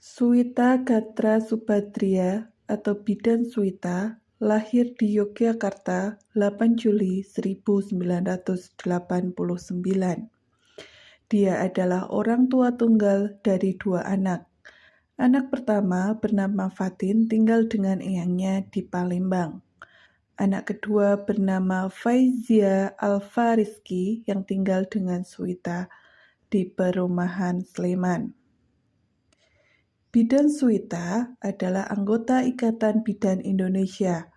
Suwita Gatra Subadria atau Bidan Suwita lahir di Yogyakarta 8 Juli 1989. Dia adalah orang tua tunggal dari 2 anak. Anak pertama bernama Fatin tinggal dengan eyangnya di Palembang. Anak kedua bernama Faizia Alfarizki yang tinggal dengan Suwita di Perumahan Sleman. Bidan Suwita adalah anggota Ikatan Bidan Indonesia,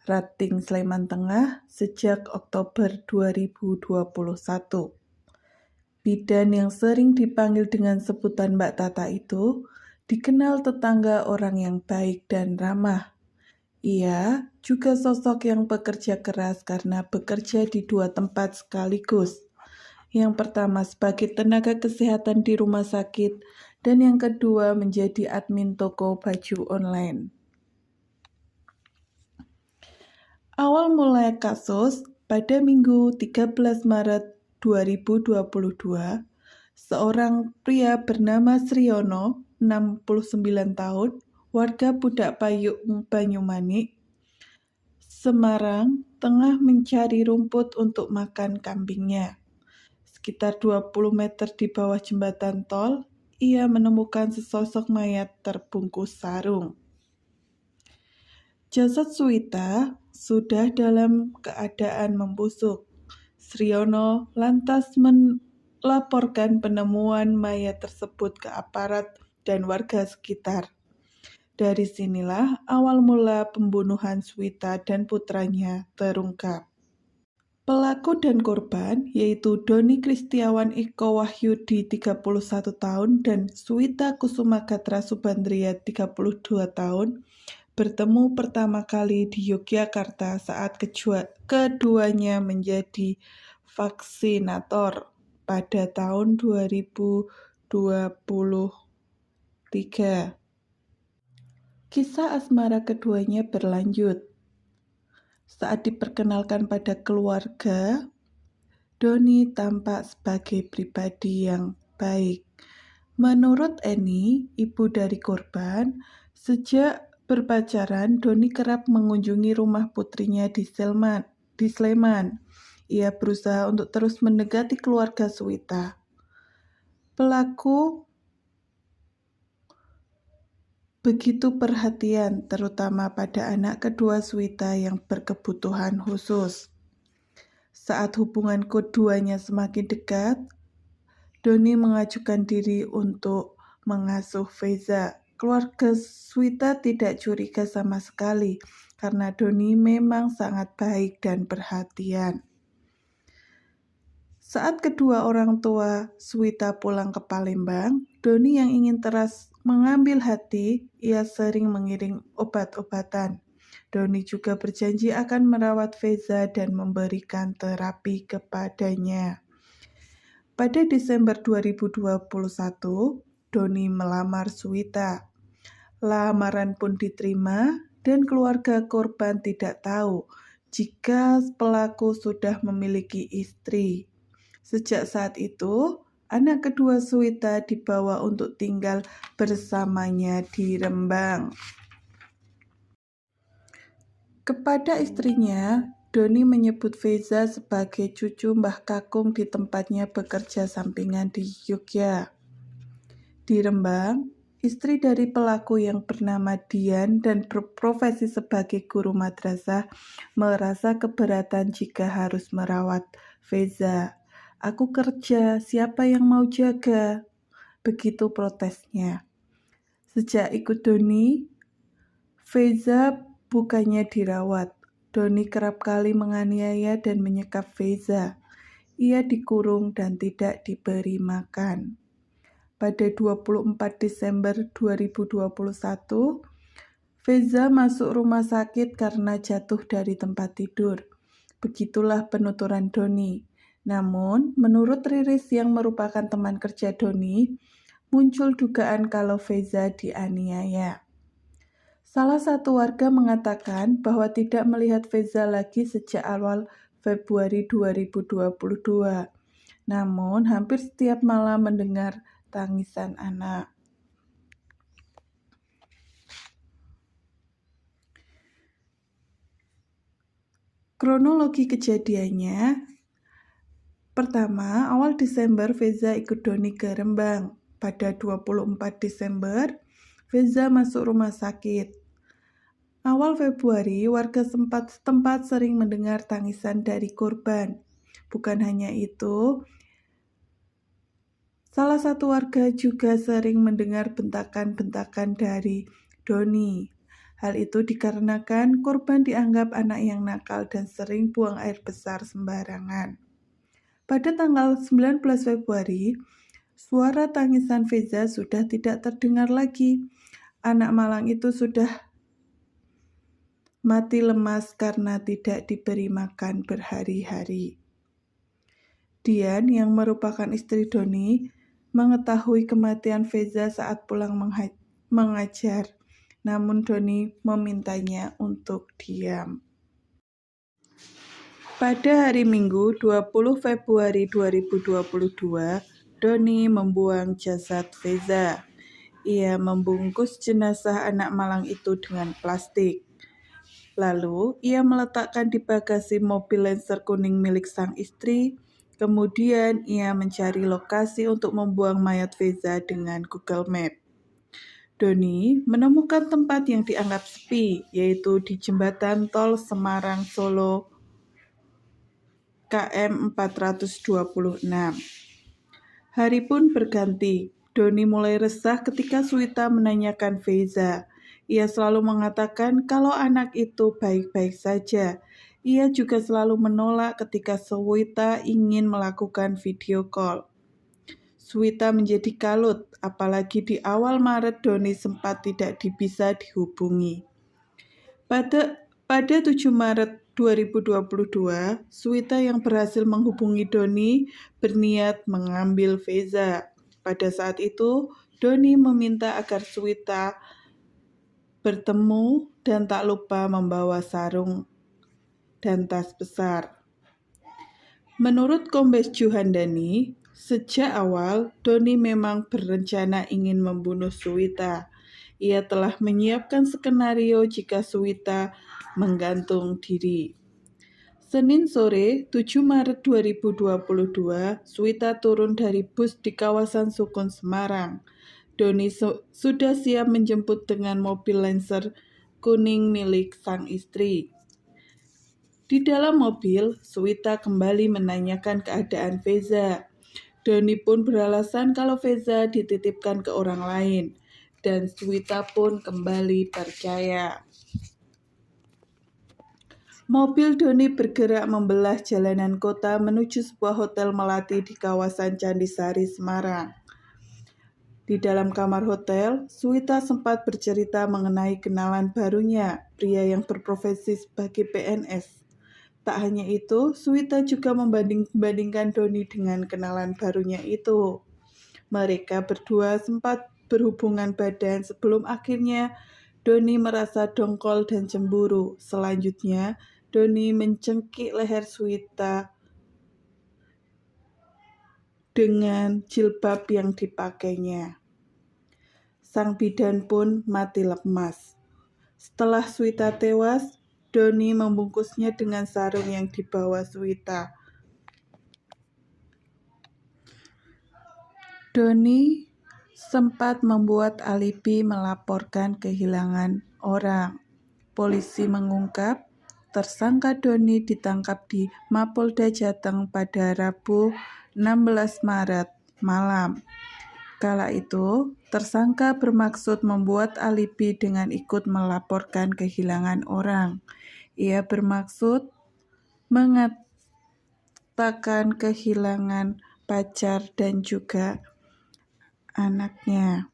Rating Sleman Tengah sejak Oktober 2021. Bidan yang sering dipanggil dengan sebutan Mbak Tata itu dikenal tetangga orang yang baik dan ramah. Ia juga sosok yang bekerja keras karena bekerja di 2 tempat sekaligus. Yang pertama sebagai tenaga kesehatan di rumah sakit, dan yang kedua menjadi admin toko baju online. Awal mulai kasus pada Minggu 13 Maret 2022, seorang pria bernama Sriono, 69 tahun, warga Pudak Payung, Banyumanik, Semarang, tengah mencari rumput untuk makan kambingnya. Sekitar 20 meter di bawah jembatan tol, ia menemukan sesosok mayat terbungkus sarung. Jasad Suwita sudah dalam keadaan membusuk. Sriono lantas melaporkan penemuan mayat tersebut ke aparat dan warga sekitar. Dari sinilah awal mula pembunuhan Suwita dan putranya terungkap. Pelaku dan korban yaitu Doni Kristiawan Iko Wahyudi 31 tahun dan Suwita Kusuma Gatra Subandria 32 tahun bertemu pertama kali di Yogyakarta saat keduanya menjadi vaksinator pada tahun 2023. Kisah asmara keduanya berlanjut. Saat diperkenalkan pada keluarga, Doni tampak sebagai pribadi yang baik. Menurut Eni, ibu dari korban, sejak berpacaran, Doni kerap mengunjungi rumah putrinya di Sleman. Ia berusaha untuk terus mendekati keluarga Suwita. Pelaku begitu perhatian, terutama pada anak kedua Suwita yang berkebutuhan khusus. Saat hubungan keduanya semakin dekat, Doni mengajukan diri untuk mengasuh Feza. Keluarga Suwita tidak curiga sama sekali, karena Doni memang sangat baik dan perhatian. Saat kedua orang tua Suwita pulang ke Palembang, Doni yang ingin teras mengambil hati, ia sering mengirim obat-obatan. Doni juga berjanji akan merawat Feza dan memberikan terapi kepadanya. Pada Desember 2021, Doni melamar Suwita. Lamaran pun diterima dan keluarga korban tidak tahu jika pelaku sudah memiliki istri. Sejak saat itu, anak kedua Suwita dibawa untuk tinggal bersamanya di Rembang. Kepada istrinya, Doni menyebut Feza sebagai cucu Mbah Kakung di tempatnya bekerja sampingan di Yogyakarta. Di Rembang, istri dari pelaku yang bernama Dian dan berprofesi sebagai guru madrasah merasa keberatan jika harus merawat Feza. "Aku kerja, siapa yang mau jaga?" Begitu protesnya. Sejak ikut Doni, Feza bukannya dirawat. Doni kerap kali menganiaya dan menyekap Feza. Ia dikurung dan tidak diberi makan. Pada 24 Desember 2021, Feza masuk rumah sakit karena jatuh dari tempat tidur. Begitulah penuturan Doni. Namun, menurut Riris yang merupakan teman kerja Doni, muncul dugaan kalau Feza dianiaya. Salah satu warga mengatakan bahwa tidak melihat Feza lagi sejak awal Februari 2022. Namun, hampir setiap malam mendengar tangisan anak. Kronologi kejadiannya, pertama, awal Desember Veza ikut Doni ke Rembang. Pada 24 Desember, Veza masuk rumah sakit. Awal Februari, warga setempat sering mendengar tangisan dari korban. Bukan hanya itu, salah satu warga juga sering mendengar bentakan-bentakan dari Doni. Hal itu dikarenakan korban dianggap anak yang nakal dan sering buang air besar sembarangan. Pada tanggal 19 Februari, suara tangisan Veza sudah tidak terdengar lagi. Anak malang itu sudah mati lemas karena tidak diberi makan berhari-hari. Dian, yang merupakan istri Doni, mengetahui kematian Veza saat pulang mengajar. Namun Doni memintanya untuk diam. Pada hari Minggu 20 Februari 2022, Doni membuang jasad Veza. Ia membungkus jenazah anak malang itu dengan plastik. Lalu, ia meletakkan di bagasi mobil Lancer kuning milik sang istri. Kemudian, ia mencari lokasi untuk membuang mayat Veza dengan Google Maps. Doni menemukan tempat yang dianggap sepi, yaitu di jembatan tol Semarang-Solo KM 426. Hari pun berganti. Doni mulai resah ketika Suwita menanyakan Veza. Ia selalu mengatakan kalau anak itu baik-baik saja. Ia juga selalu menolak ketika Suwita ingin melakukan video call. Suwita menjadi kalut, apalagi di awal Maret Doni sempat tidak bisa dihubungi. Pada 7 Maret 2022, Suwita yang berhasil menghubungi Doni berniat mengambil Veza. Pada saat itu, Doni meminta agar Suwita bertemu dan tak lupa membawa sarung dan tas besar. Menurut Kombes Juhandani, sejak awal Doni memang berencana ingin membunuh Suwita. Ia telah menyiapkan skenario jika Suwita menggantung diri. Senin sore, 7 Maret 2022, Suwita turun dari bus di kawasan Sukun, Semarang. Doni sudah siap menjemput dengan mobil Lancer kuning milik sang istri. Di dalam mobil, Suwita kembali menanyakan keadaan Veza. Doni pun beralasan kalau Veza dititipkan ke orang lain, dan Suwita pun kembali percaya. Mobil Doni bergerak membelah jalanan kota menuju sebuah hotel melati di kawasan Candisari, Semarang. Di dalam kamar hotel, Suwita sempat bercerita mengenai kenalan barunya, pria yang berprofesi sebagai PNS. Tak hanya itu, Suwita juga membandingkan Doni dengan kenalan barunya itu. Mereka berdua sempat berhubungan badan sebelum akhirnya Doni merasa dongkol dan cemburu. Selanjutnya, Doni mencengkik leher Suwita dengan jilbab yang dipakainya. Sang bidan pun mati lemas. Setelah Suwita tewas, Doni membungkusnya dengan sarung yang dibawa Suwita. Doni sempat membuat alibi melaporkan kehilangan orang. Polisi mengungkap, tersangka Doni ditangkap di Mapolda Jateng pada Rabu 16 Maret malam. Kala itu, tersangka bermaksud membuat alibi dengan ikut melaporkan kehilangan orang. Ia bermaksud mengatakan kehilangan pacar dan juga anaknya.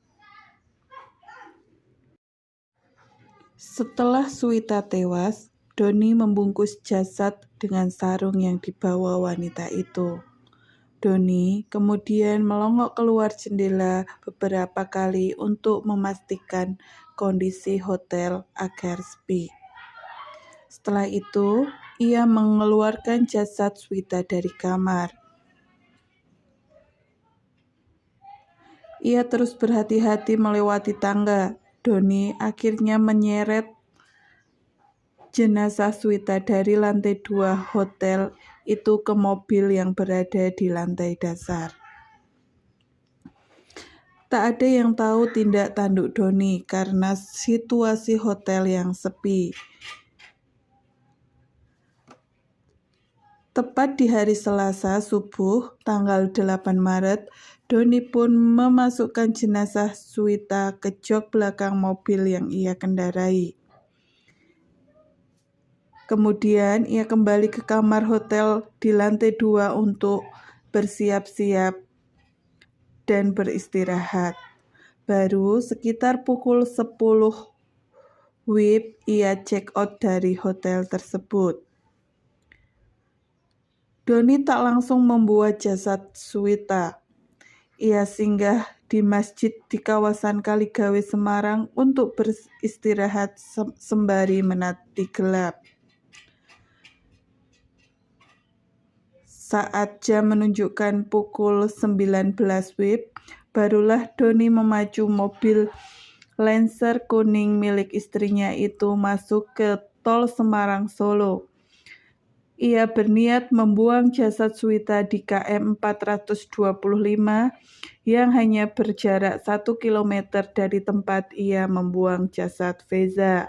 Setelah Suwita tewas, Doni membungkus jasad dengan sarung yang dibawa wanita itu. Doni kemudian melongok keluar jendela beberapa kali untuk memastikan kondisi hotel agar sepi. Setelah itu, ia mengeluarkan jasad Suwita dari kamar. Ia terus berhati-hati melewati tangga. Doni akhirnya menyeret jenazah Suwita dari lantai 2 hotel itu ke mobil yang berada di lantai dasar. Tak ada yang tahu tindak tanduk Doni karena situasi hotel yang sepi. Tepat di hari Selasa subuh, tanggal 8 Maret, Doni pun memasukkan jenazah Suwita ke jok belakang mobil yang ia kendarai. Kemudian ia kembali ke kamar hotel di lantai 2 untuk bersiap-siap dan beristirahat. Baru sekitar pukul 10 WIB ia check out dari hotel tersebut. Doni tak langsung membuat jasad Suwita. Ia singgah di masjid di kawasan Kaligawe Semarang untuk beristirahat sembari menanti gelap. Saat jam menunjukkan pukul 19 WIB, barulah Doni memacu mobil Lancer kuning milik istrinya itu masuk ke tol Semarang-Solo. Ia berniat membuang jasad Suwita di KM 425 yang hanya berjarak 1 km dari tempat ia membuang jasad Feza.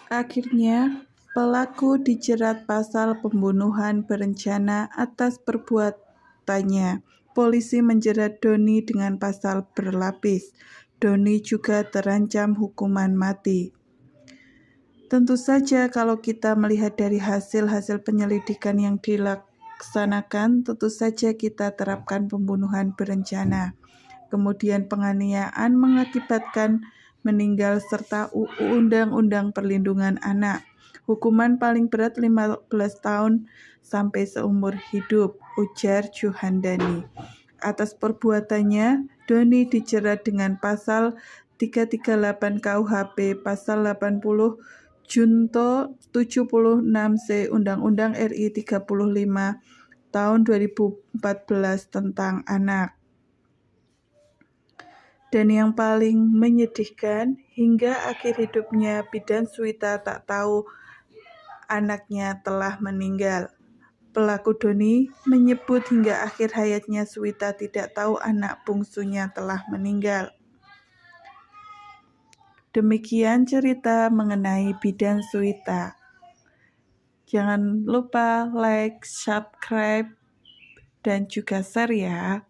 Akhirnya, pelaku dijerat pasal pembunuhan berencana atas perbuatannya. Polisi menjerat Doni dengan pasal berlapis. Doni juga terancam hukuman mati. Tentu saja kalau kita melihat dari hasil-hasil penyelidikan yang dilaksanakan, tentu saja kita terapkan pembunuhan berencana. Kemudian penganiayaan mengakibatkan meninggal serta UU Undang-Undang Perlindungan Anak. Hukuman paling berat 15 tahun sampai seumur hidup, ujar Juhandani. Atas perbuatannya, Doni dijerat dengan pasal 338 KUHP, pasal 80 Junto 76C Undang-Undang RI 35 tahun 2014 tentang anak. Dan yang paling menyedihkan, hingga akhir hidupnya bidan Suwita tak tahu anaknya telah meninggal. Pelaku Doni menyebut hingga akhir hayatnya Suwita tidak tahu anak bungsunya telah meninggal. Demikian cerita mengenai bidan Suwita. Jangan lupa like, subscribe, dan juga share ya.